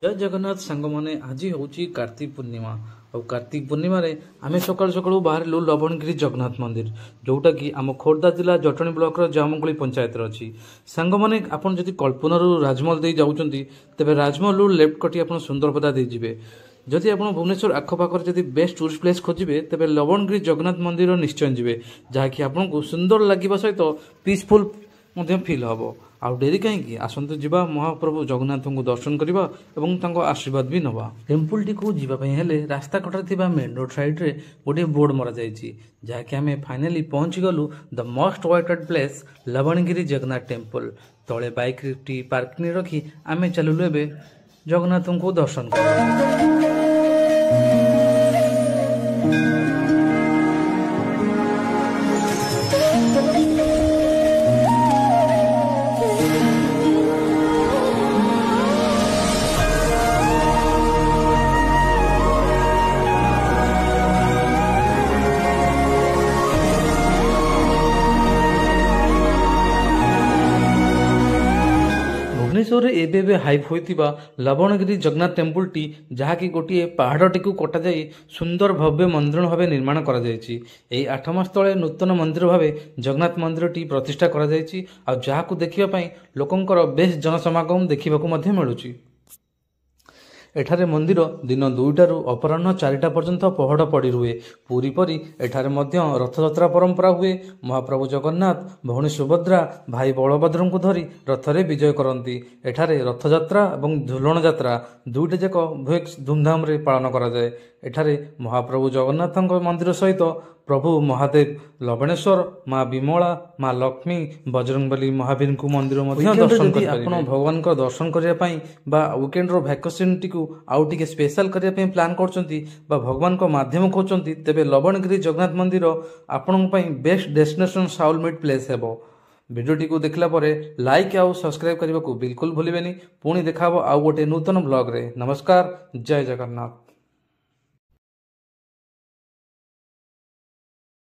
जय जगन्नाथ सांग मैंने आज हूँ कार्तिक पूर्णिमा और कार्तिक पूर्णिम आम सका सका बाहर लवणगिरी जगन्नाथ मंदिर जोटा कि आम खोर्धा जिला जटणी ब्लॉक जामुगुड़ी पंचायत अच्छी सांग मैंने आपड़ जब कल्पना राजमहल दे जाऊँच तेज राजमहल लेफ्ट कटी आप सुंदरपदा दे जाए जदि आप भुवनेश्वर आखपाखर जब बेस्ट टूरिस्ट प्लेस खोजे तेज लवणगिरी जगन्नाथ मंदिर निश्चय जी जहाँकि आपको सुंदर लगे सहित पीसफुल फिल हम आउ डेरी कहीं आसतु जीवा महाप्रभु जगन्नाथ को दर्शन करवा और आशीर्वाद भी नवा टेम्पल टी को जीवाई रास्ता कटार मेन रोड साइड रे गोटे बोर्ड मरा जहाँकि आम फाइनाली पहुंची गलु the most awaited place Lavangiri Jagannath temple तले बैक टी पार्किंग रखी आम चलू ए जगन्नाथ को दर्शन कर भुवनेश्वर एबे हाइप होइतिबा लवणगिरी जगन्नाथ टेम्पल टी जहाँकि गोटे पहाड़ टी कटा जाई सुंदर भव्य मंदिर भाव निर्माण करा जायछि। एई 8 मास तले नूतन मंदिर भाव जगन्नाथ मंदिर टी प्रतिष्ठा करा जायछि आ जहाँकु देखिबा पई लोकंकर बेस जनसमागम देखिबाकु मध्ये मिलुछि। एठारे मंदिर दिन 2टारू अपराह्न 4टा पर्यंत पहड़ पड़ी रुहे पूरी परी एठारे मध्य रथयात्रा परंपरा हुए। महाप्रभु जगन्नाथ भौणी सुभद्रा भाई बलभद्र को धरी रथरे विजय करती। एठारे रथयात्रा और झुलन यात्रा दुईटा जाक बहुत धूमधाम रे पालन करा जाए। एठारे महाप्रभु जगन्नाथ मंदिर सहित प्रभु महादेव लवणेश्वर माँ विमला माँ लक्ष्मी बजरंगबली महावीर को मंदिर दर्शन कर भगवान को दर्शन करने वीकेंड्र भैकेसन टी आउ टे स्पेशल करने प्लां कर भगवान को माध्यम खोजती तेरे लवणगिरी जगन्नाथ मंदिर आपण बेस्ट डेस्टिनेशन साउलमेट प्लेस है। भिडियोटी को देखला परे लाइक आउ सब्सक्राइब करने को बिल्कुल भूलें। पुणी देखा आउ गोटे नूतन ब्लॉग रे। नमस्कार, जय जगन्नाथ।